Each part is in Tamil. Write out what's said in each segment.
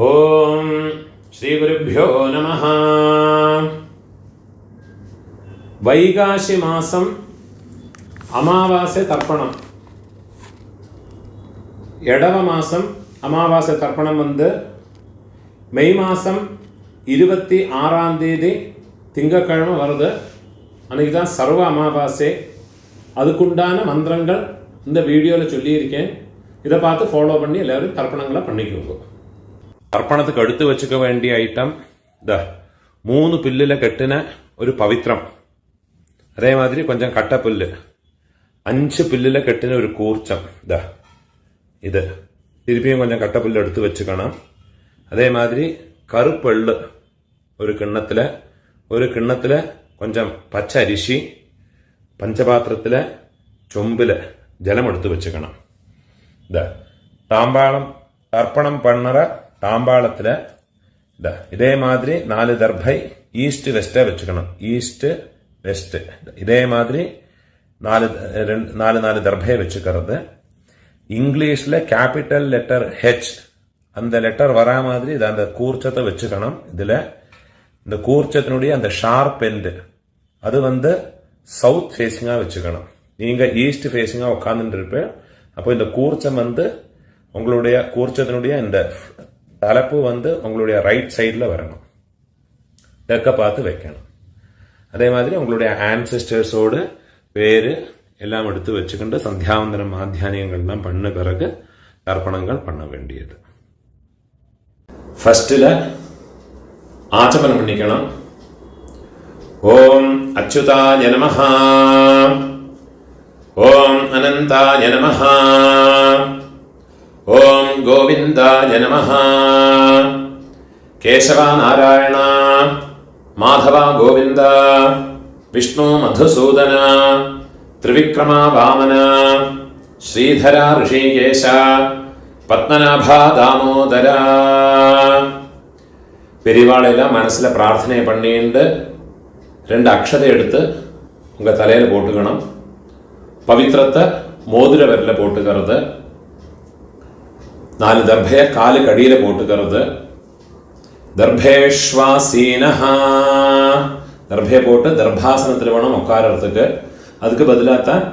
ഓം ശ്രീ ഗുരുഭ്യോ നമഃ. വൈകാശി മാസം അമാവാസ്യ തർപ്പണം. எடவ மாதம் அமாவாசை தர்ப்பணம் மே மாதம் 26 திங்கக்கிழமை வருது. அன்றைக்கி தான் சர்வ அமாவாசை. அதுக்குண்டான மந்திரங்கள் இந்த வீடியோவில் சொல்லியிருக்கேன். இதை பார்த்து ஃபாலோ பண்ணி எல்லோரும் தர்ப்பணங்களை பண்ணிக்கோங்க. தர்ப்பணத்துக்கு எடுத்து வச்சுக்க வேண்டிய ஐட்டம் 3 பில்லில் கட்டின ஒரு பவித்திரம், அதே மாதிரி கொஞ்சம் கட்டப்புல்லு, 5 பில்லில் கட்டின ஒரு கூர்ச்சம், இது திருப்பியும் கொஞ்சம் கட்டப்புல்லு எடுத்து வச்சுக்கணும். அதே மாதிரி கருப்பெள்ளு ஒரு கிண்ணத்தில் கொஞ்சம் பச்சை அரிசி, பஞ்சபாத்திரத்தில் சொம்பில் ஜலம் எடுத்து வச்சுக்கணும். தாம்பாளம் தர்ப்பணம் பண்ணுற தாம்பாளத்தில் இதே மாதிரி 4 தர்பை ஈஸ்ட் வெஸ்ட்டை வச்சுக்கணும். ஈஸ்ட் வெஸ்ட் இதே மாதிரி 4 தர்பையை வச்சுக்கிறது. இங்கிலீஷில் கேபிட்டல் லெட்டர் ஹெச், அந்த லெட்டர் வரா மாதிரி இது அந்த கூர்ச்சத்தை வச்சுக்கணும். இதில் இந்த கூர்ச்சத்தினுடைய அந்த ஷார்ப் எண்டு அது சவுத் ஃபேஸிங்காக வச்சுக்கணும். நீங்கள் ஈஸ்ட் ஃபேஸிங்காக உட்காந்துட்டு இருப்பேன். அப்போ இந்த கூர்ச்சம் உங்களுடைய கூர்ச்சத்தினுடைய இந்த தலைப்பு உங்களுடைய ரைட் சைடில் வரணும். தெற்க பார்த்து வைக்கணும். அதே மாதிரி உங்களுடைய ஆன்செஸ்டர்ஸோடு பேர் எல்லாம் எடுத்து வச்சுக்கிட்டு சந்தியாவந்தனம் மாத்தியானியங்கள்லாம் பண்ண பிறகு தர்ப்பணங்கள் பண்ண வேண்டியது. ஃபர்ஸ்டில் ஆச்சமனம் பண்ணிக்கணும். ஓம் அச்சுதாய நமஹ, ஓம் அனந்தாய நமஹ, ஓம் கோவிந்தாய நமஹ, கேசவா நாராயண மாதவா கோவிந்த, விஷ்ணு மதுசூதன, திரிவிக்ரமா வாமன, ஸ்ரீதரா ரிஷிகேஷ, பத்மநாபா தாமோதரா. பெரியவாளெல்லாம் மனசில் பிரார்த்தனை பண்ணிட்டு 2 அக்ஷதை எடுத்து உங்கள் தலையில் போட்டுக்கணும். பவித்திரத்தை மோதிர விரலில் போட்டுக்கிறது. 4 தர்பையை காலுக்கு அடியில் போட்டுக்கிறது. தர்பேஷ்வாசீனஹா, தர்பையை போட்டு தர்பாசனத்தில் வேணும் உட்காரத்துக்கு. அதுக்கு பதிலாக தான்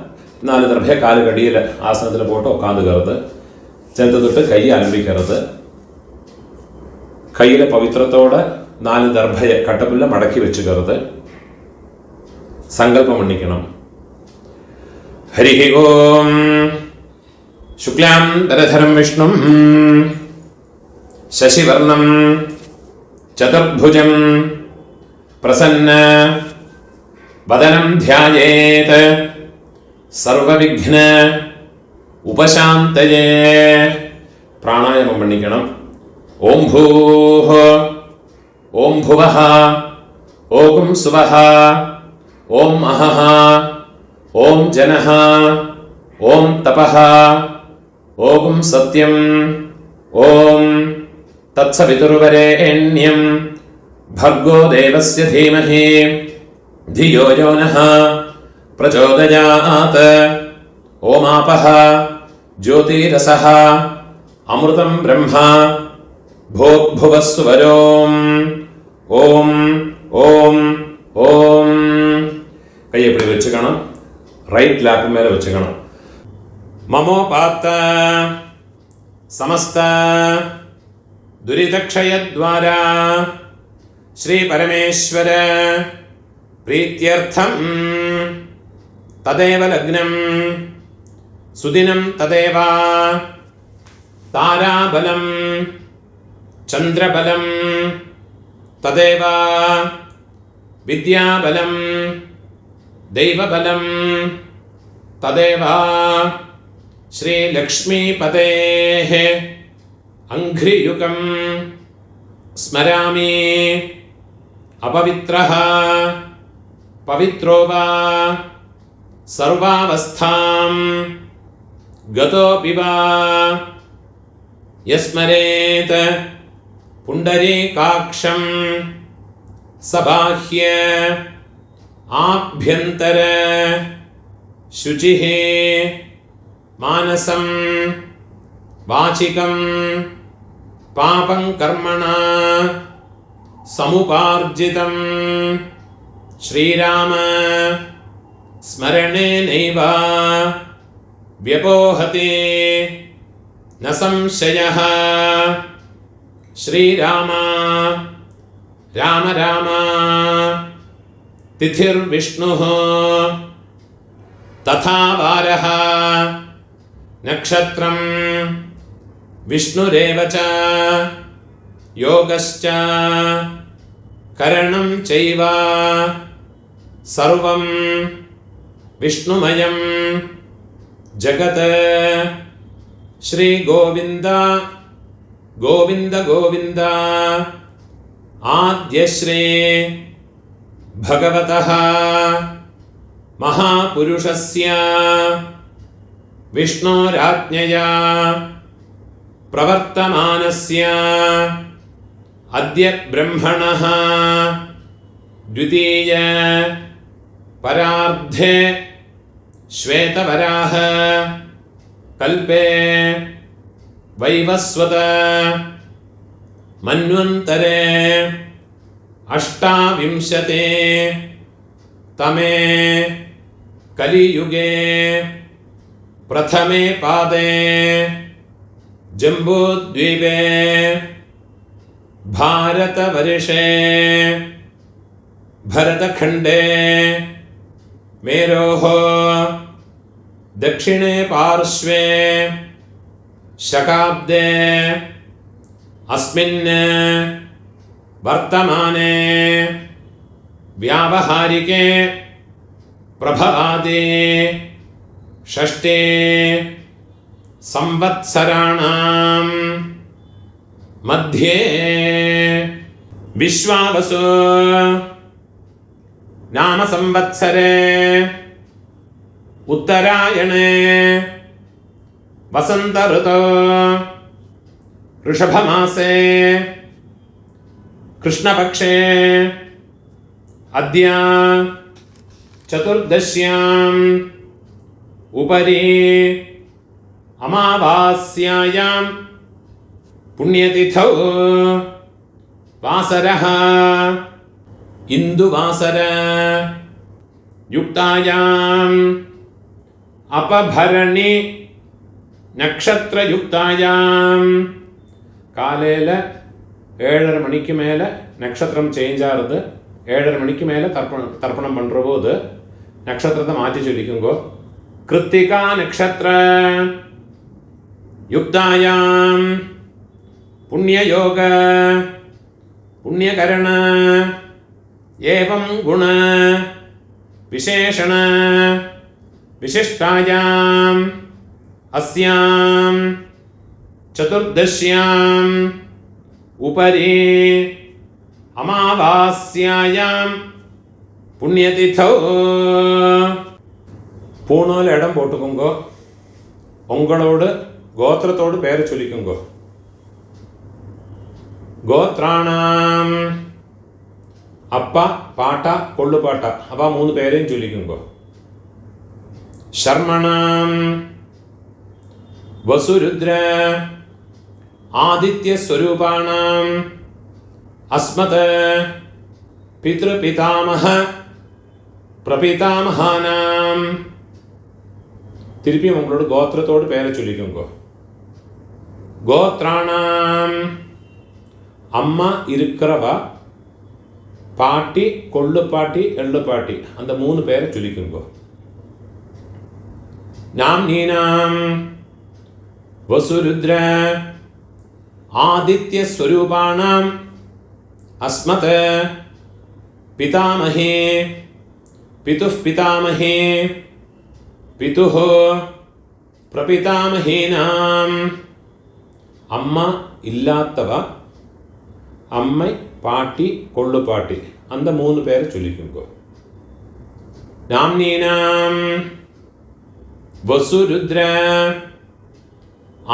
4 தர்பையை காலுக்கு அடியில் ஆசனத்தில் போட்டு உட்காந்துக்கிறது. சேர்த்து தொட்டு கையை அலம்பிக்கிறது. கையில் பவித்திரத்தோட 4 தர்பையை கட்டப்புல்ல மடக்கி வச்சுக்கிறது. சங்கல்பம் பண்ணிக்கணும். ஹரி ஓம் சுக்லாம் தரதரம் விஷ்ணும் சசிவர்ணம் சதுர்புஜம் பிரசன்ன வதனம் தியாயேத் சர்வவிக்ன உபசாந்தயே. பிராணாயாமம் பண்ணிக்கணும். ஓம் பூஹ, ஓம் புவஹ, ஓம் சுவஹ, ஓம் அஹஹ, ஓம் ஜனஹ, ஓம் தபஹ, ஓம் சத்யம், ஓம் தத்சவிதுர்வரேண்யம் भर्गो देवस्य धीमहि धियो यो नः प्रचोदयात्. ओमापः ज्योतिरसः अमृतं ब्रह्म भोग्भुवस्सुवरोम्. ओम ओम ओम. கையை இப்படி வச்சுக்கணும். ரைட் லேப் மேலே வச்சுக்கணும். மமோபாத்த சமஸ்த துரிதக்ஷயத்வாரா श्री परमेश्वर प्रीत्यर्थम तदेव लग्नं सुदिनं तदेव ताराबलं चंद्रबलं तदेव विद्याबलं दैवबलं तदेव श्री लक्ष्मीपतेः अंघ्रियुगं स्मरामि. अपवित्रः पवित्रो वा सर्वावस्थां गतोऽपि वा यस्मरेत् पुण्डरीकाक्षं सबाह्य आभ्यन्तर शुचिः मानसं वाचिकं पापं कर्मणा समुपार्जितं श्रीराम स्मरणेनैव व्यपोहते न संशयः। श्रीराम राम राम तिथिर्विष्णुः तथा वारः नक्षत्रं विष्णुरेव च योगश्च करणं चैव सर्वं विष्णुमयं जगत्। श्री गोविंद गोविंद गोविंद आद्यश्री भगवतः महापुरुषस्य विष्णोराज्ञया प्रवर्तमानस्य अद्य ब्रह्मणः द्वितीय परार्धे श्वेतवराह कल्पे वैवस्वत मन्वन्तरे अष्टाविंशते तमे कलियुगे प्रथमे पादे जम्बूद्वीपे भारतवर्षे भरतखण्डे मेरोः दक्षिणे पार्श्वे शकाब्दे अस्मिन् वर्तमाने व्यावहारिके प्रभवादि षष्ठे संवत्सराणां मध्ये विश्वावसु नाम संवत्सरे उत्तरायणे वसंत ऋतौ ऋषभमासे कृष्णपक्षे अद्य चतुर्दश्याम् उपरि अमावास्यायां पुण्यतिथौ वासरः इंदुवासर युक्तायाम् अपभरणी நட்சத்திரயுக்தாயாம் காலையில் 7:30 மணிக்கு மேலே நட்சத்திரம் சேஞ்ச் ஆகுது. 7:30 மணிக்கு மேலே தர்ப்பணம் பண்ணுற போது நட்சத்திரத்தை மாற்றி சொல்லிக்குங்கோ. கிருத்திகா நட்சத்திர யுக்தாயாம் புண்ணியயோக புண்ணியகரண ஏவம் குண விசேஷண विशिष्टायाम् अस्यां चतुर्दश्याम् उपरि अमावास्यायां पुण्यतिथौ பூணூல் இடம் போட்டுக்குங்கோ. உங்களோடு கோத்திரத்தோடு பேரை சொல்லிக்குங்கோ. கோத்ராணாம் அப்பா பாட்டா கொள்ளு பாட்டா அப்பா 3 பேரையும் சொல்லிக்குங்கோ. शर्मणाम् वसुरुद्र आदित्य स्वरूपाणाम् अस्मत् पितृपितामह प्रपितामहानाम् திருப்பி உங்களோட கோத்திரத்தோடு பேரை சொல்லிக்கோங்க. கோத்ராணாம் அம்மா இருக்கிறவா, பாட்டி கொள்ளு பாட்டி எள்ளு பாட்டி அந்த 3 பேரை சொல்லிக்கோங்க. नाम्नीनां वसुरुद्र आदित्य स्वरूपाणाम् अस्मत् पितामहे पितुः पितामहे पितुः प्रपितामहेनाम् अम्मा इल्लात्तव अम्मै पाटी कोल्लु पाटी अंद 3 பேரை சொல்லிக்குங்க. नाम्नीनां वसुरुद्र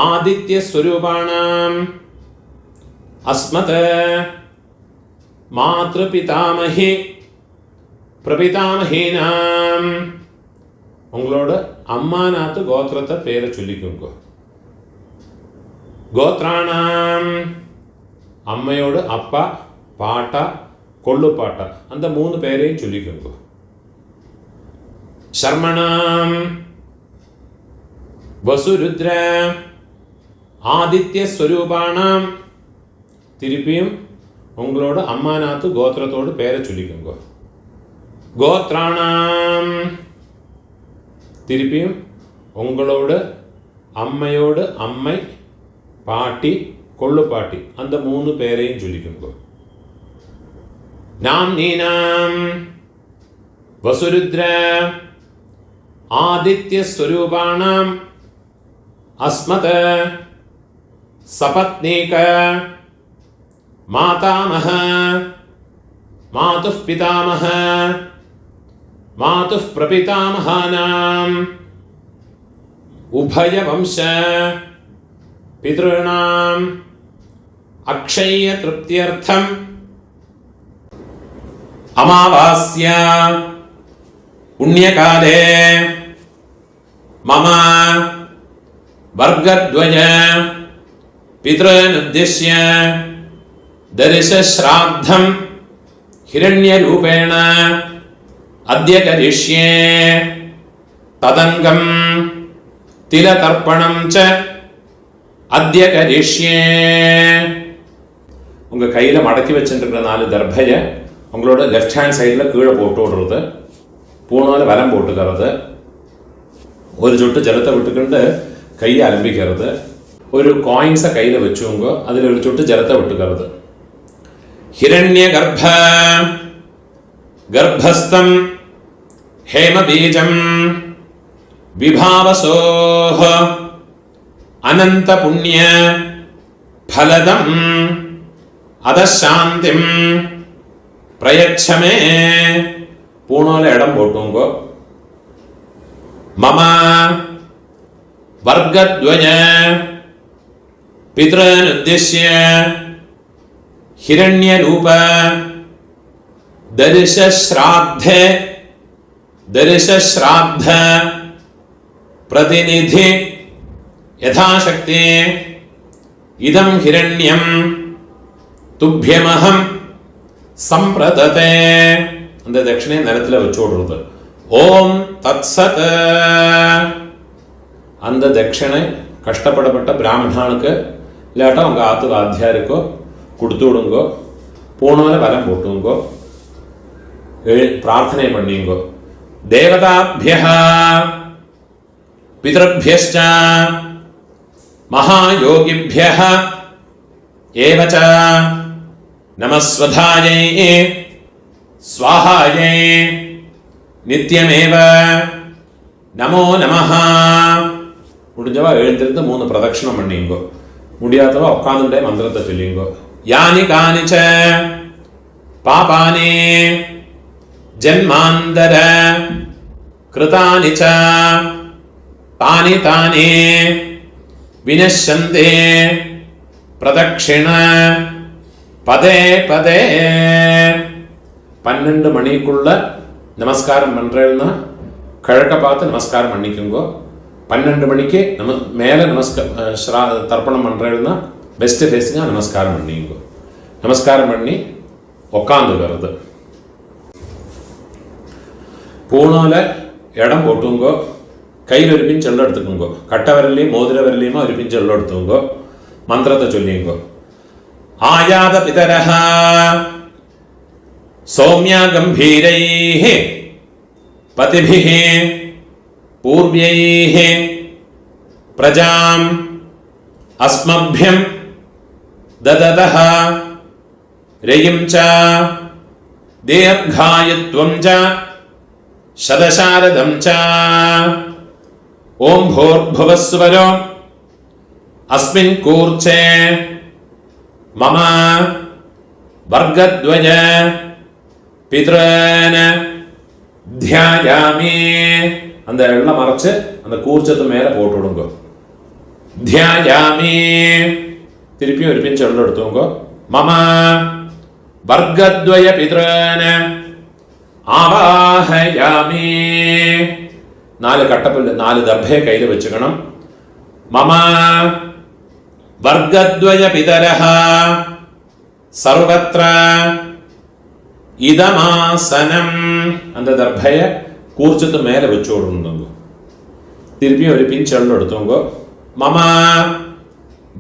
आदित्य स्वरूपाणाम् अस्मत् मातृपितामहे प्रपितामहेनाम् உங்களோட அம்மாநாத்து கோத்திரத்தை பேரை சொல்லிக்குங்க. கோத்ராணாம் അമ്മയോട് അപ്പ, പാട്ട, കൊള്ളുപാട്ട அந்த 3 പേരെയും ചൊല്ലിക്കുங்க. ശർമ്മണം വസുരുദ്ര ആദിത്യ സ്വരൂപാണം. திருப்பியும் உங்களோட அம்மாநாத்து கோத்திரத்தோடு பேரை சொல்லிக்கோங்க. கோத்ராணாம். திருப்பியும் உங்களோட அம்மையோடு அம்மை, பாட்டி, கொள்ளுப்பாட்டி அந்த 3 பேரையும் சொல்லிக்கோங்க. நாம் நீனாம் வசுருத்ர ஆதித்ய ஸ்வரூபாணாம் அஸ்மத சபத்னீக மாதாமஹ மாதுः பிதாமஹ மாதுः பிரபிதாமஹானாம் உபய வம்ச பித்ருணாம் அக்ஷய திருப்தியர்த்தம் அமாவாஸ்யா புண்ணியகாலே மம வர்கத்வய பித்ருனுद्दिश्य दर्शश्राद्धं हिरण्यरूपेण अद्य करिष्ये तदङ्गं तिलतर्पणं च अद्य करिष्ये. உங்கள் கையில் மடக்கி வச்சுருக்கிற 4 தர்பையை உங்களோட லெஃப்ட் ஹேண்ட் சைடில் கீழே போட்டு விடுறது, பூணால் வலம் போட்டுக்கிறது, ஒரு சொட்டு ஜலத்தை விட்டுக்கிட்டு கையை அலம்பிக்கிறது, ஒரு காயின்ஸை கையில் வச்சுங்க, அதில் ஒரு சொட்டு ஜலத்தை விட்டுக்கிறது. हिरण्य गर्भ गर्भस्थं हेमबीजं विभावसोः अनंत पुण्य फलदं अदशांतिं प्रयच्छमे. पूर्णोले इडम पोट्टुंगो. मम वर्गद्वय पितृनुद्दिश्य हिरण्यरूप दर्शश्राद्ध प्रतिनिधि यथाशक्ति इदं हिरण्यं तुभ्यमहं संप्रदते. அந்த தட்சிணை நிலத்தில் வச்சு விடுறது. ஓம் தத்சத். அந்த தட்சிணை கஷ்டப்படப்பட்ட பிராமணனுக்கு இல்லாட்டா உங்கள் ஆத்து வாத்தியாருக்கோ கொடுத்து விடுங்கோ. பூணோல வலம் போட்டுங்கோ, பிரார்த்தனை பண்ணிங்கோ. தேவதாபியः பிதృभ्यश्च महायोगिभ्यः एव च नमस्वधायै स्वाहायै नित्यमेव नमो नमः. முடிஞ்சவா எழுந்திருந்து 3 பிரதட்சணம் பண்ணிங்கோ. முடியாதவா உட்கார்ந்துட்டே மந்திரத்தை சொல்லிங்கோ. यानि कानि च पापानि जन्मान्तर कृतानि च तानि तानि विनश्यन्ते प्रदक्षिण पदे पदे. 12 மணிக்குள்ள நமஸ்காரம் பண்றேன்னா கிழக்க பார்த்து நமஸ்காரம் பண்ணிக்குங்கோ. 12 மணிக்கு மேலே தர்ப்பணம் பண்றேன்னா பெஸ்ட் ஃபேஸிங்காக நமஸ்காரம் பண்ணிங்கோ. நமஸ்காரம் பண்ணி உக்காந்துக்கிறது. பூணோல இடம் போட்டுங்கோ. கையில் ஒரு பிஞ்ச் எல்லாம் எடுத்துக்கோங்கோ. கட்டை விரலையும் மோதிர விரலையுமா ஒரு பிஞ்ச் எல்லாம் எடுத்துங்கோ. மந்திரத்தை சொல்லிங்கோ. ஆயாத பிதரஹ சௌமியா கம்பீரைஹ பதிபிஹ பூர்வ்யைஹ பிரஜாம் அஸ்மभ्यं ददतः रयिं च दीर्घायुत्वं च शतशारदं च. ओम भूर्भुवस्वरो अस्मिन् कूर्चे मम वर्गद्वय पितॄन् ध्यायामि. அந்த எல்லாம் மறைச்சு அந்த கூர்ச்சத்து மேல போட்டு விடுங்க. ध्यायामि. திருப்பியும் ஒரு பிஞ்ச் எல்லாம் எடுத்துங்க. मम वर्गद्वय पितॄन् आवाहयामि. 4 கட்டப்பல் 4 தர்பையை கையில் வச்சுக்கணும். मम वर्गद्वय पितरः സർവത്ര ഇതമാസനം. அந்த தர்பையை கூர்ச்சத்து மேலே வச்சு விடணுங்க. திருப்பியும் ஒரு பிஞ்ச் எள்ளு எடுத்துங்க. மம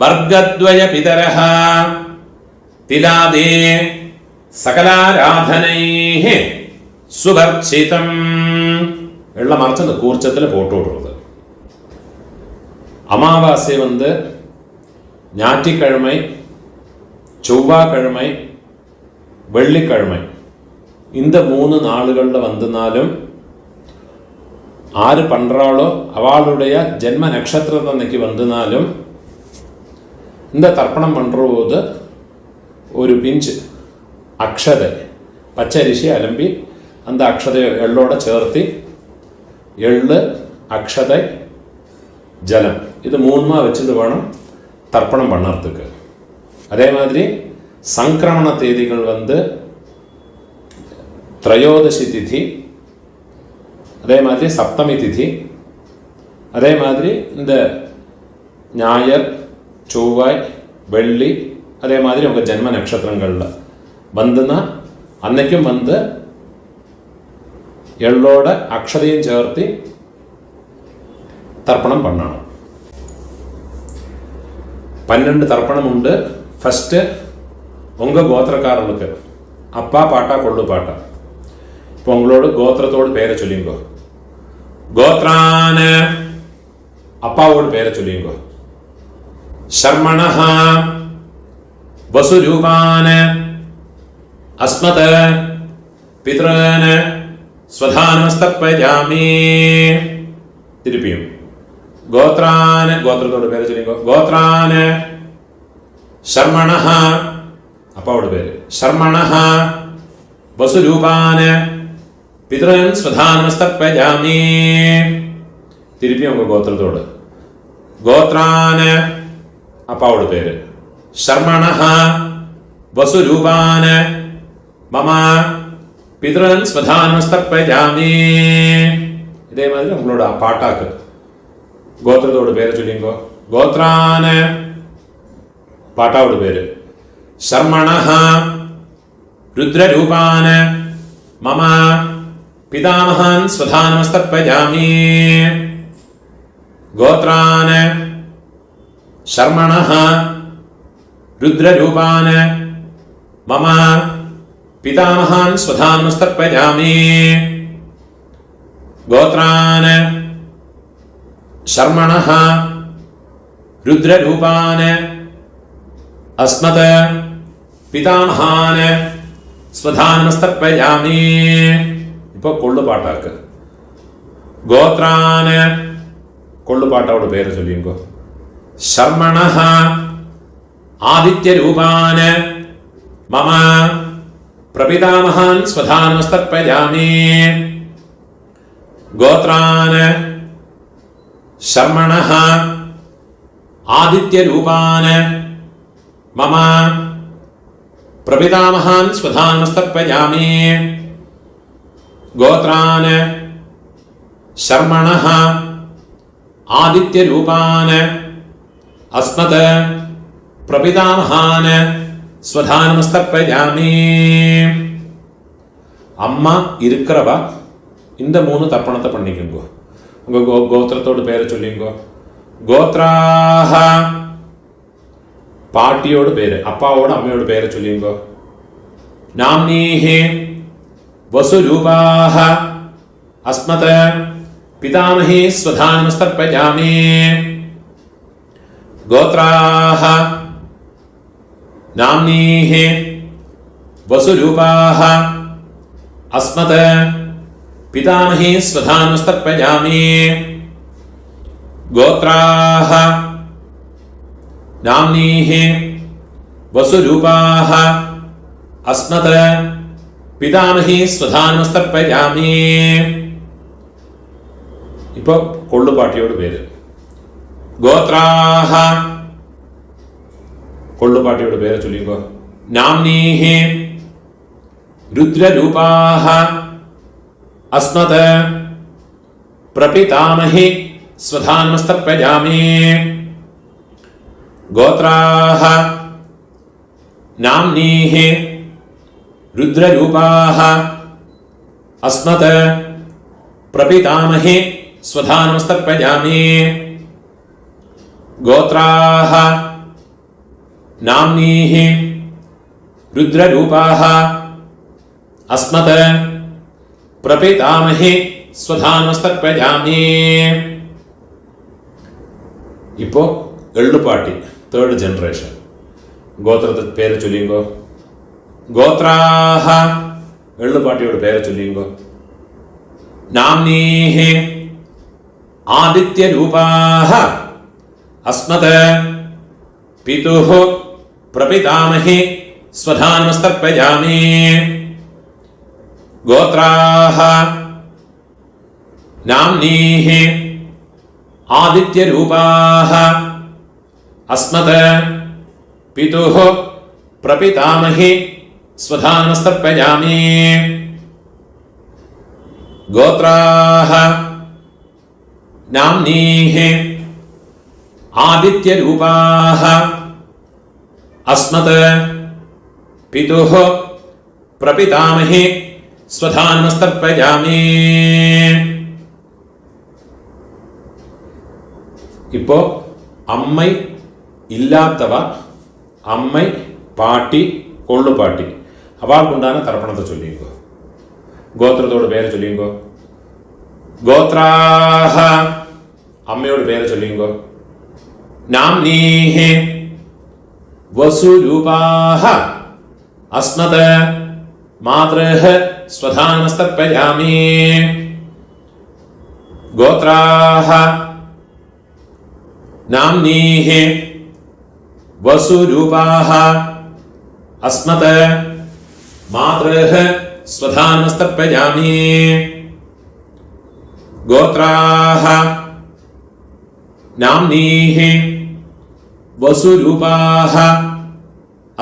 வர்க்கத்வய பிதரஹ திலாதே சகலாராதனைஹ சுவர்ச்சிதம். எள்ள மறைச்சு அந்த கூர்ச்சத்தில் போட்டு விடுறது. அமாவாசை ஞாயிற்றுக்கிழமை, செவ்வாய்க்கிழமை, வெள்ளிக்கிழமை இந்த 3 நாளுகளில் வந்தனாலும் ஆறு பண்றாளோ அவளுடைய ஜென்ம நட்சத்திரத்தை அன்னைக்கு வந்தனாலும் இந்த தர்ப்பணம் பண்ணுற போது ஒரு பிஞ்சு அக்ஷதை பச்சரிசி அலம்பி அந்த அக்ஷதை எள்ளோட சேர்த்து எள்ளு அக்ஷதை ஜலம் இது 3மா வச்சுட்டு வேணும் தர்ப்பணம் பண்ணுறதுக்கு. அதே மாதிரி சங்கிரமண தேதிகள் திரையோதசி திதி, அதே மாதிரி சப்தமி திதி, அதே மாதிரி இந்த ஞாயிறு, செவ்வாய், வெள்ளி, அதே மாதிரி உங்கள் ஜென்ம நட்சத்திரங்களில் வந்துன்னா அன்னைக்கும் எள்ளோட அக்ஷதையும் சேர்த்து தர்ப்பணம் பண்ணணும். 12 தர்ப்பணம் உண்டு. ஃபஸ்ட்டு உங்கள் கோத்திரக்காரர்களுக்கு அப்பா பாட்டா கொள்ளு பாட்டா. இப்போ உங்களோட கோத்திரத்தோடு பேரை சொல்லிங்கோ. கோத்ரான அப்பாவோட பேரை சொல்லிங்கோ. சர்மணஹா வசுரூபான அஸ்மத பித்ரான ஸ்வதானமஸ்தப்பயாமி. திருப்பியும் கோத்ரான கோத்திரத்தோட பேரை சொல்லிங்கோ. கோத்ரான சர்மணஹா அப்பாவோட பேரு. சர்மணஹா வசுரூபான பித்ரன் ஸ்வதானமஸ்தப்பயாமி. திருப்பியும் உங்க கோத்திரத்தோடு. கோத்ரான அப்பாவோட பேரு. சர்மணஹா வசுரூபான மம பித்ரன் ஸ்வதானமஸ்தப்பயாமி. இதே மாதிரி உங்களோட பாட்டாக்கு கோத்திரத்தோட பேரை சொல்லிங்கோ. கோத்ரான பாட்டாவோட பேரு. சர்மணஹா ருத்ரரூபான மம பிதாமகான் ஸ்வதானமஸ்தப்பயாமி. கோத்ரான சர்மணஹா ருத்ரரூபான மம பிதாமகான் ஸ்வதானமஸ்தப்பயாமி. கோத்ரான சர்மணஹா ருத்ரரூபான அஸ்மத பிதாமகான ஸ்வதானமஸ்தப்பயாமி. இப்போ கொள்ளு பாட்டாக்கு கோத்ரான கொள்ளு பாட்டாவோட பேரை சொல்லிங்கோ. சர்மணஹா ஆதித்ய ரூபான மம பிரபிதாமகான் ஸ்வதானமஸ்தப்பயாமி. கோத்ரான சர்மணஹா ஆதித்ய ரூபான மம பிரபிதாமகான் ஸ்வதானமஸ்தப்பயாமி. கோத்ரான சர்மணஹா ஆதித்ய ரூபான அஸ்மத பிரபிதாமகான ஸ்வதானமஸ்தப்பயாமி. அம்மா இருக்கிறவா இந்த 3 தர்ப்பணத்தை பண்ணிக்கோங்க. உங்க கோத்திரத்தோட பேரை சொல்லிங்கோ. கோத்ராஹ பாட்டியோட பேரு அப்பாவோட அம்மையோட பேரை சொல்லிங்கோ. நாம்னீஹி வசுரூபாஹ அஸ்மத பிதாமஹி ஸ்வதானமஸ்தப்பயாமி. கோத்ராஹ நாம்னீஹி வசுரூபாஹ அஸ்மத பிதாமஹி ஸ்வதானமஸ்தப்பயாமி. கோத்ராஹ நாம்னீஹி வசுரூபாஹ அஸ்மத பிதாமஹி ஸ்வதானமஸ்தப்பயாமி. இப்போ கொள்ளு பாட்டியோட பேரு. கோத்ராஹ கொள்ளு பாட்டியோட பேரை சொல்லிங்கோ. நாம்னீஹி ருத்ரரூபாஹ அஸ்மத பிரபிதாமஹி ஸ்வதானமஸ்தப்பயாமி. கோத்ராஹ नाम्नीः रुद्ररूपाः अस्मत् प्रपितामहे स्वधा नमस्तर्पयामि। गोत्राः नाम्नीः रुद्ररूपाः अस्मत् प्रपितामहे स्वधा नमस्तर्पयामि। இப்போ എള്ളുപാട്ടി തേർഡ് ജനറേഷൻ ഗോത്രത്തെ പേര് ചൊല്ലിയുങ്കോ. ഗോത്രാഹ എള്ളുപാട്ടിയോട് പേര് ചൊല്ലിയുങ്കോ. നാംനീഹ ആദിത്യരൂപാഹ അസ്മത് പിതുഃ പ്രപിതാമഹേ സ്വധാ നമസ്തർപ്പയാമി. ഗോത്രാഹ നാംനീഹ ആദിത്യരൂപാഹ അസ്മത് പിതുഃ പ്രപിതാമഹേ സ്വധാ നമസ്തർപ്പയാമി. ഗോത്രാഹ നാംനീഹ ആദിത്യരൂപാഹ അസ്മത് പിതുഃ പ്രപിതാമഹേ സ്വധാ നമസ്തർപ്പയാമി. இப்போ അമ്മൈ ഇല്ലാത്തവ അമ്മൈ പാട്ടി കൊള്ളുപാട്ടി അവൾക്കുണ്ടാകുന്ന തർപ്പണത്തെ ചൊല്ലിയുങ്കോ. ഗോത്രത്തോട് പേര് ചൊല്ലിയുങ്കോ. ഗോത്രാഹ അമ്മയോട് പേര് ചൊല്ലിയുങ്കോ. നാംനീഹ വസുരൂപാഹ അസ്മത് മാതൃഹ സ്വധാ നമസ്തർപ്പയാമി. ഗോത്രാഹ നാംനീഹ വസുരൂപാഹ അസ്മത് മാതൃഹ സ്വധാ നമസ്തർപ്പയാമി. ഗോത്രാഹ നാംനീഹ വസുരൂപാഹ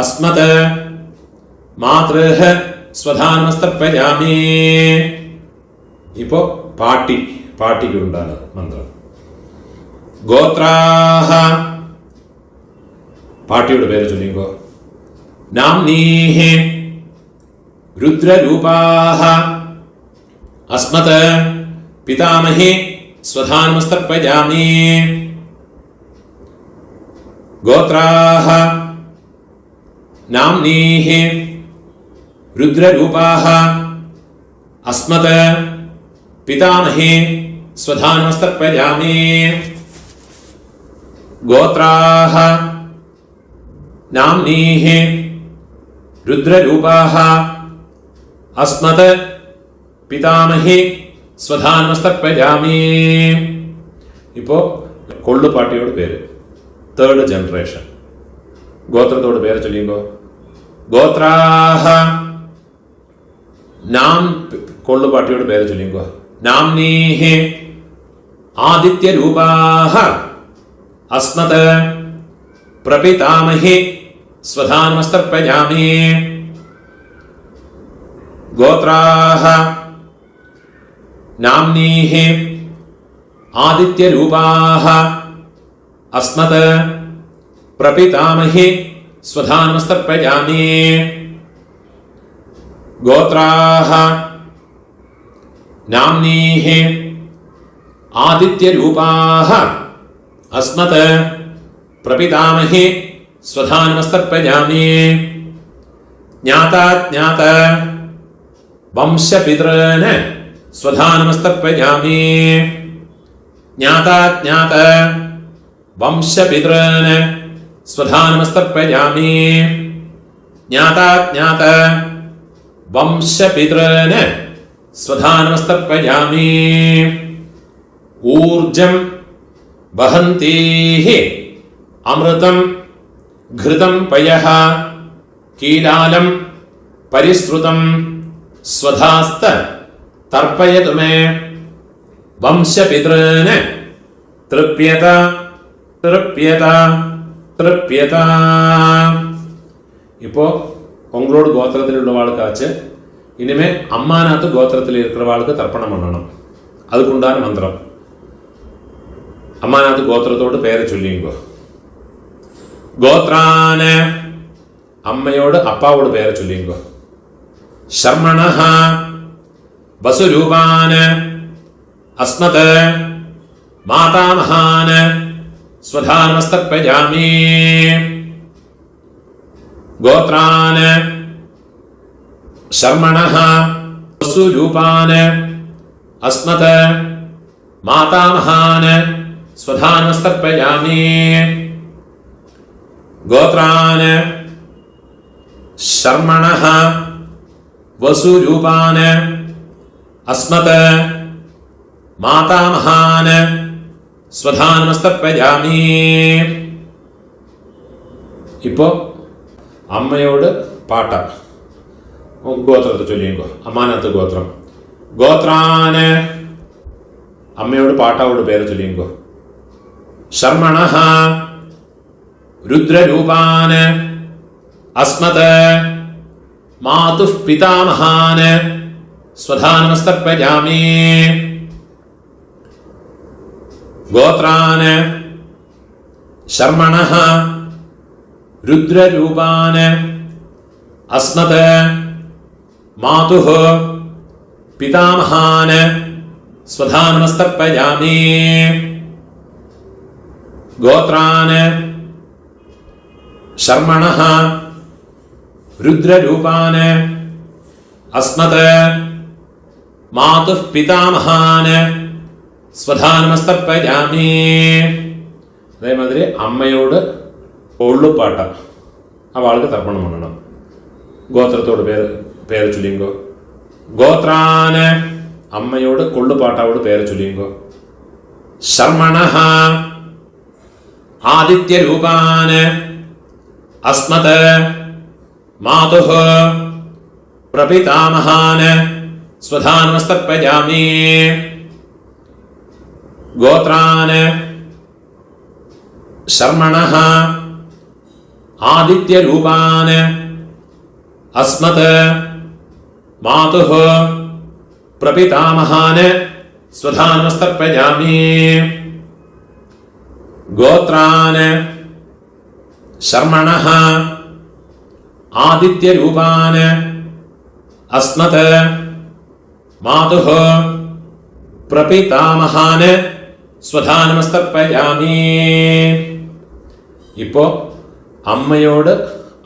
അസ്മത് മാതൃഹ സ്വധാ നമസ്തർപ്പയാമി. ഇപ്പോൾ പാട്ടിക്കുണ്ടാണ് മന്ത്രം. ഗോത്രാഹ പാട്ടിയുടെ പേര് ചൊല്ലിക്കോ. നാംനീഹ രുദ്രരൂപാഹ അസ്മത് പിതാമഹേ സ്വധാ നമസ്തർപ്പയാമി. ഗോത്രാഹ നാംനീഹ രുദ്രരൂപാഹ അസ്മത് പിതാമഹേ സ്വധാ നമസ്തർപ്പയാമി. ഗോത്രാഹ നാംനീഹ രുദ്രരൂപാഹ അസ്മത് പിതാമഹേ സ്വധാ നമസ്തർപ്പയാമി. ഇപ്പോൾ കൊള്ളുപാട്ടിയോട് പേര് തേർഡ് ജനറേഷൻ ഗോത്രത്തോട് പേര് ചൊല്ലിയുമ്പോ. ഗോത്രാഹ നാം കൊള്ളുപാട്ടിയോട് പേര് ചൊല്ലിയുമ്പോ. നാംനീഹ ആദിത്യരൂപാഹ അസ്മത് പ്രപിതാമഹേ സ്വധാ നമസ്തർപ്പയാമി. ഗോത്രാഹ നാംനീഹ ആദിത്യരൂപാഹ അസ്മത് പ്രപിതാമഹേ സ്വധാ നമസ്തർപ്പയാമി. ഗോത്രാഹ നാംനീഹ ആദിത്യരൂപാഹ അസ്മത് പ്രപിതാമഹേ സ്വധാ നമസ്തർപ്പയാമി. ജ്ഞാതാജ്ഞാത വംശപിതॄൻ സ്വധാ നമസ്തർപ്പയാമി. ജ്ഞാതാജ്ഞാത വംശപിതॄൻ സ്വധാ നമസ്തർപ്പയാമി. ജ്ഞാതാജ്ഞാത വംശപിതॄൻ സ്വധാ നമസ്തർപ്പയാമി. ഊർജം വഹന്തീഃ അമൃതം ഘൃതം പയഃ കീലാലം പരിശ്രുതം സ്വധാസ്ത തർപ്പയതു മേ. വംശപിതॄൻ തൃപ്യത തൃപ്യത തൃപ്യത. இப்போ உங்களோட கோத்திரத்தில் உள்ளவாளுக்காச்சு இனிமே அம்மாநாத்து கோத்திரத்தில் இருக்கிறவாளுக்கு தர்ப்பணம் பண்ணணும். அதுக்குண்டான மந்திரம். அம்மாநாத்து கோத்திரத்தோடு பேரை சொல்லிங்கோ. கோத்ரான അമ്മയോട് അപ്പാവോട് പേര് ചൊല്ലിങ്കോ. ശർമ്മണഃ വസുരൂപാന് അസ്മത് മാതാമഹാന് സ്വധാനമസ്തർപ്പയാമി. ഗോത്രാന് ശർമ്മണഃ വസുരൂപാന് അസ്മത് മാതാമഹാന് സ്വധാനമസ്തർപ്പയാമി. ഗോത്രാന് ശർമ്മണഃ വസുരൂപാന് അസ്മത് മാതാമഹാന് സ്വധാനമസ്തർപ്പയാമി. ഇപ്പോ അമ്മയോട് പാട്ട ഗോത്രത്തെ ചൊല്ലിക്കോ. അമ്മാനത്ത് ഗോത്രം. ഗോത്രാന് അമ്മയോട് പാട്ടാവോട് പേര് ചൊല്ലിക്കോ. ശർമ്മണഃ രുദ്രരൂപാന് അസ്മത് മാതുഃ പിതാമഹാന് സ്വധാനമസ്തർപ്പയാമി. ഗോത്രാന് ശർമ്മണഃ രുദ്രരൂപാന് അസ്മത് മാതുഃ പിതാമഹാന് സ്വധാനമസ്തർപ്പയാമി. ഗോത്രാന് ശർമ്മണഃ രുദ്രരൂപാന് അസ്മത് മാതുഃ പിതാമഹാന് സ്വധാനമസ്തർപ്പയാമി. അതേമാതിരി അമ്മയോട് ഒള്ളുപാട്ട അവൾക്ക് തർപ്പണം பண்ணണം. ഗോത്രത്തോട് പേര് ചൊല്ലിങ്കോ. ഗോത്രാന് അമ്മയോട് കൊള്ളുപാട്ടാവോട് പേര് ചൊല്ലിങ്കോ. ശർമ്മണഃ ആദിത്യരൂപാന് അസ്മത് മാതുഃ പ്രപിതാമഹാന് സ്വധാനമസ്തർപ്പയാമി. ഗോത്രാന് ശർമ്മണഃ ആദിത്യരൂപാന് അസ്മത് മാതുഃ പ്രപിതാമഹാന് സ്വധാനമസ്തർപ്പയാമി. ഗോത്രാന് ശർമ്മണഃ ആദിത്യരൂപാന് അസ്മത് മാതുഃ പ്രപിതാമഹാന് സ്വധാനമസ്തർപ്പയാമി. ഇപ്പോ അമ്മയോട്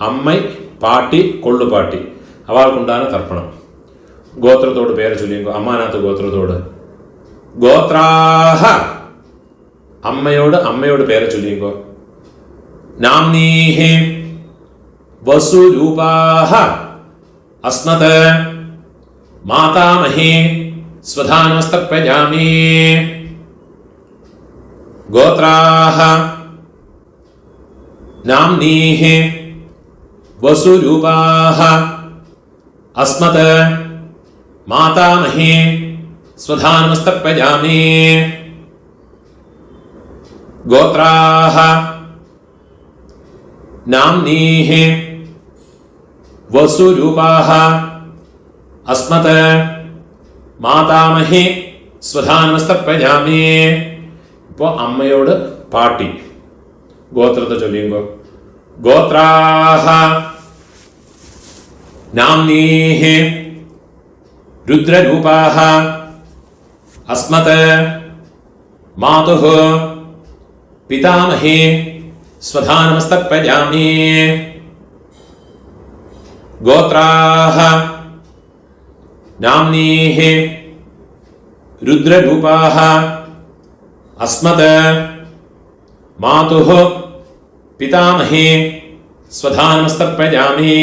അമ്മ പാട്ടി കൊള്ളുപാട്ടി അവൾക്കുണ്ടാണ് തർപ്പണം. ഗോത്രത്തോട് പേര് ചൊല്ലിങ്കോ. അമ്മാനത്ത് ഗോത്രത്തോട്. ഗോത്രാഹ അമ്മയോട് പേര് ചൊല്ലിങ്കോ. നാംനീഹി വസുരൂപാഹ അസ്മത് മാതാമഹി സ്വധാനമസ്തർപ്പയാമി. ഗോത്രാഹ നാംനീഹി വസുരൂപാഹ അസ്മത് മാതാമഹി സ്വധാനമസ്തർപ്പയാമി. ഗോത്രാഹ നാംനീഹി വസുരൂപാഹ അസ്മത് മാതാമഹി സ്വധാനമസ്തർപ്പയാമി. ഇപ്പോൾ അമ്മയോട് പാട്ടി ഗോത്രത്തെ ചൊല്ലിയുമ്പോ. ഗോത്രാഹ നാംനീഹി രുദ്രരൂപാഹ അസ്മത് മാതുഃ പിതാമഹി സ്വധാനമസ്തർപ്പയാമി. ഗോത്രാഹ നാംനീഹി രുദ്രരൂപാഹ അസ്മത് മാതുഃ പിതാമഹി സ്വധാനമസ്തർപ്പയാമി.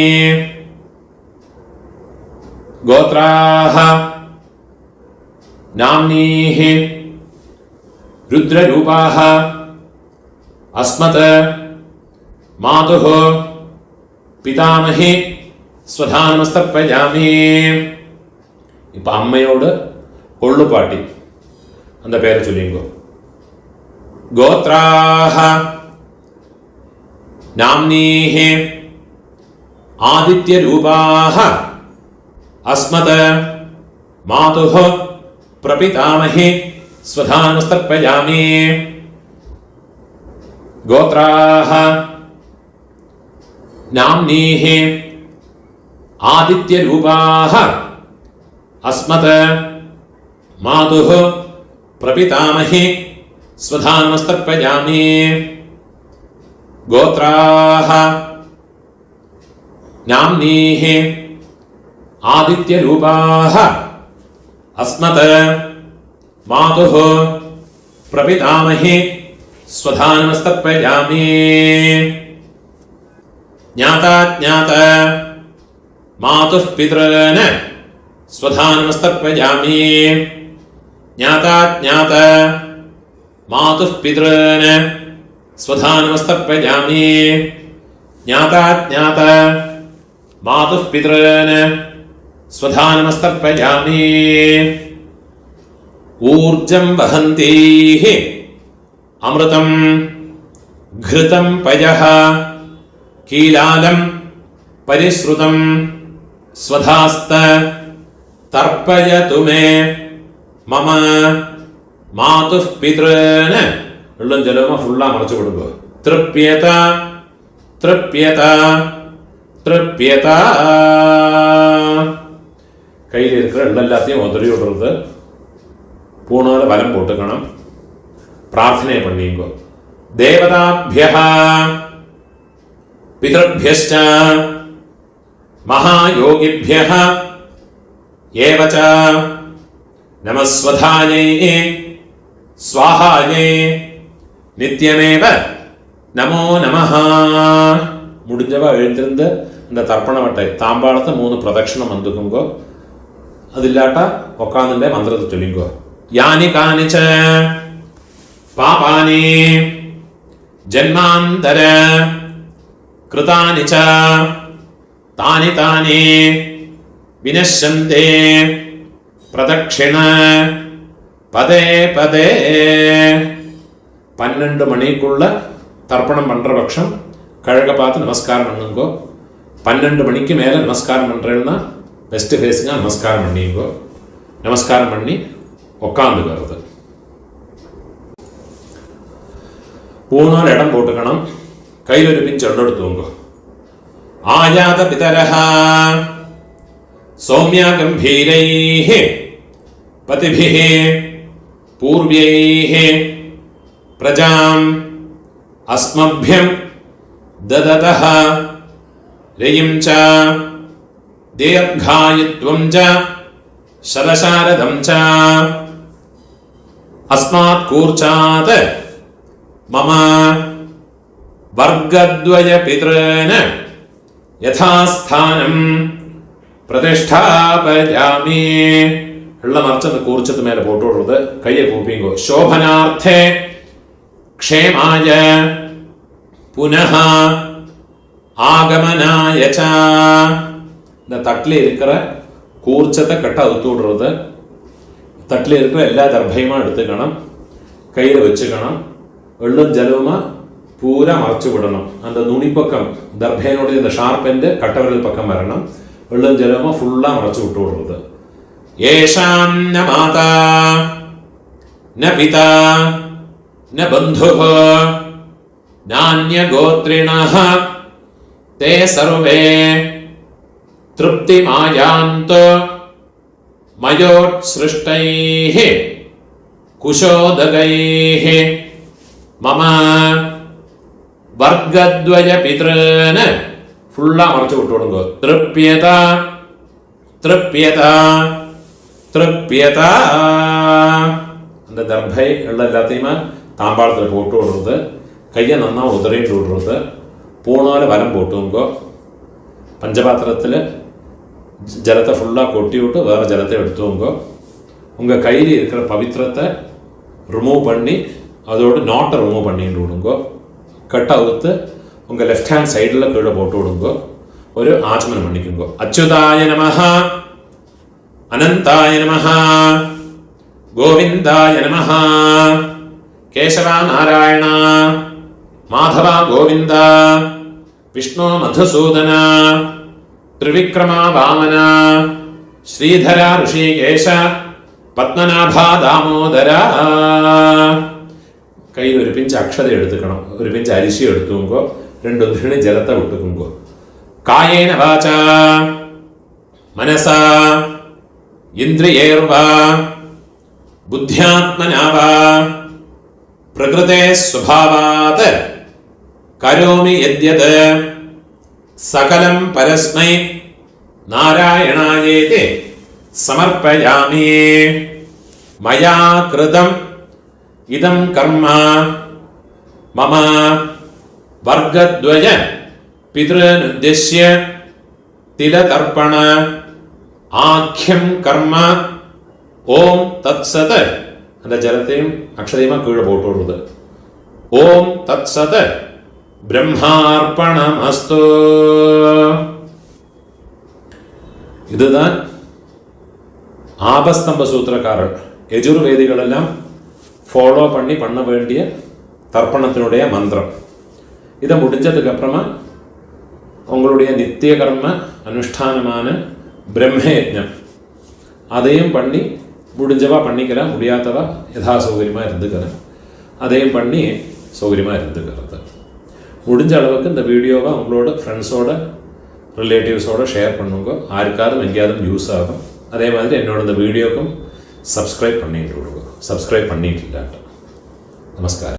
ഗോത്രാഹ നാംനീഹി രുദ്രരൂപാഹ അസ്മത് മാതുഃ പിതാമഹി സ്വധാനമസ്തർപ്പയാമി. ഇപ്പൊ അമ്മയോട് കൊള്ളുപാട്ടി அந்த പേര് ചൊല്ലിങ്കോ. ഗോത്രാഹ നാംനീഹി ആദിത്യരൂപാഹ അസ്മത് മാതുഃ പ്രപിതാമഹി സ്വധാനമസ്തർപ്പയാമി. ഗോത്രാഹ नाम्नीः आदित्यरूपाः अस्मत् मातुः प्रपितामही स्वधानमस्तर्पयामि। गोत्राः नाम्नीः आदित्यरूपाः अस्मत् मातुः प्रपितामही स्वधानमस्तर्पयामि। ज्ञाता ज्ञात मातुः पितॄन् स्वधानमस्तर्पयामि। ज्ञाता ज्ञात मातुः पितॄन् स्वधानमस्तर्पयामि। ज्ञाता ज्ञात मातुः पितॄन् स्वधानमस्तर्पयामि। ऊर्जं वहन्तीः अमृतं घृतं पयः कीलालं परिश्रुतं स्वधास्त तर्पयतु मे मम मातुः पितॄन् വെള്ളം ജലവും ഫുള്ളാ മറച്ചു കൊടുക്കുക. തൃപ്യത തൃപ്യത തൃപ്യത. கையில் இருக்கிற எல்லாத்தையும் உதறி விடுறது. பூணோல வலம் போட்டுக்கணும். பிரார்த்தனை பண்ணிங்கோ. தேவதாभ्यः पितृभ्यश्च महायोगिभ्यः एव च नमस्वधायै स्वाहायै நித்தியமேவ நமோ நமஹ. முடிஞ்சவா எழுந்திருந்து இந்த தர்ப்பண வட்டை தாம்பாளத்தை 3 பிரதட்சணம் வந்துக்குங்கோ. അതില്ലാട്ട ഒക്കാന്നിന്റെ മന്ത്രത്തെ ചൊല്ലിക്കോ. യാനി കാനിച്ച പാപാനി ജന്മാന്തര കൃതാനി ച താനി താനി വിനശ്യന്തെ പ്രദക്ഷിണ പദേ പദേ. 12 மணிக்குள்ள தர்ப்பணம் பண்ற பட்சம் கழக பார்த்து நமஸ்காரம் பண்ணுங்கோ. 12 மணிக்கு மேல நமஸ்காரம் பண்றேன்னா வெஸ்ட் ஃபேஸிங்கா நமஸ்காரம் பண்ணிங்கோ. நமஸ்காரம் பண்ணி உட்காந்துக்கிறது. பூணால் இடம் போட்டுக்கணும். கையில் ஒரு பிஞ்சு எடுத்துங்க. ஆயாத பிதரஹ சௌமியா கம்பீரைஹ பதிபிஹ பூர்வைஹ பிரஜாம் அஸ்மभ्यம் ददतः रयिं च दीर्घायुत्वं च शरशारदं च अस्मात् कूर्चात् मम वर्गद्वय पितॄन् यथास्थानं प्रतिष्ठापयामि. വെള്ളം മറിച്ചെന്ന് കൂർച്ചത്ത് മേലെ പോട്ടുള്ളത്. കയ്യെ കൂപ്പിങ്കോ. ശോഭനാർത്ഥേ ക്ഷേമായ புனः ஆகமனாய ச. இந்த தட்டில் இருக்கிற கூர்ச்சத்தை கட்ட அவுத்து விடுறது. தட்டில் இருக்கிற எல்லா தர்பையுமா எடுத்துக்கணும். கையில் வச்சுக்கணும். வெள்ளும் ஜலவுமா பூரா மறைச்சு விடணும். அந்த நுனிப்பக்கம் தர்பையினுடைய இந்த ஷார்ப் எண்டு கட்டவிரல் பக்கம் வரணும். வெள்ளும் ஜலவுமா ஃபுல்லாக மறைச்சு விட்டு விடுறது. ஏஷாம் ந மாதா ந பிதா ந பந்துः नान्यगोत्रिणः ते सर्वे तृप्तिमायान्तो मयोत्सृष्टैः कुशोदगैः मम वर्गद्वय पितॄन् फुल्ला मरച്ചു വിട്ടുകൊടുങ്ങോ. तृप्यत तृप्यत तृप्यत. அந்த தர்பை உள்ள எல்லாத்தையுமே தாம்பாளத்தில் போட்டு விடுறது. கையை நன்னா உதறிட்டு விடுறது. பூணால் வலம் போட்டுங்கோ. பஞ்சபாத்திரத்தில் ஜலத்தை ஃபுல்லாக கொட்டி விட்டு வேறு ஜலத்தை எடுத்துங்கோ. உங்கள் கையில் இருக்கிற பவித்திரத்தை ரிமூவ் பண்ணி அதோட நாட்டை ரிமூவ் பண்ணிட்டு விடுங்கோ. கட்டை அவுத்து உங்கள் லெஃப்ட் ஹேண்ட் சைடில் கீழே போட்டு விடுங்கோ. ஒரு ஆச்சமனம் பண்ணிக்குங்கோ. அச்சுதாய நமஹ அனந்தாய நமஹ கோவிந்தாய நமஹ கேசவா நாராயண माधव गोविंद विष्णु मधुसूदन त्रिविक्रमा वामन श्रीधर ऋषिकेश पद्मनाभा दामोदर. கையில் ஒரு பிஞ்சு அக்ஷதை எடுத்துக்கணும். ஒரு பிஞ்சு அரிசி எடுத்துங்கோ. 2 உதிரணி ஜலத்தை விட்டுக்குங்கோ. காயேன வாசா மனசா இந்திரியைர்வா புத்தியாத்மனா வா பிரகிருதே ஸ்வபாவாத் கரோமி யத்யத் சகலம் பரஸ்மை நாராயணாயேதி சமர்ப்பயாமி. மயா கிருதம் இதம் கர்ம மம வர்க்கத்வய பித்ருனுத்திஷ்ய திலதர்ப்பண ஆக்கியம் கர்ம. ஓம் தத் சத். அந்த ஜலத்தையும் அக்ஷதையுமா கீழே போட்டு விடுறது. ஓம் தத் சத் பிரம்மார்ப்பணமஸ்து. இதுதான் ஆபஸ்தம்ப சூத்திரக்காரர் யஜுர்வேதிகள் எல்லாம் ஃபாலோ பண்ண வேண்டிய தர்ப்பணத்தினுடைய மந்திரம். இதை முடிஞ்சதுக்கு அப்புறமா உங்களுடைய நித்திய கர்ம அனுஷ்டானமான பிரம்மயஜம் அதையும் பண்ணி முடிஞ்சவா பண்ணிக்கிறேன், முடியாதவா யதா சௌகரியமாக இருந்துக்கிறேன், அதையும் பண்ணி சௌகரியமாக இருந்துக்கிறது. முடிஞ்ச அளவுக்கு இந்த வீடியோவை உங்களோட ஃப்ரெண்ட்ஸோட ரிலேட்டிவ்ஸோட ஷேர் பண்ணுங்க. யாருக்காரும் எங்கேயாவது யூஸ் ஆகும். அதே மாதிரி என்னோட இந்த வீடியோக்கும் சப்ஸ்கிரைப் பண்ணிட்டு விடுங்க. சப்ஸ்கிரைப் பண்ணிட்டு இல்லாட்ட. நமஸ்காரம்.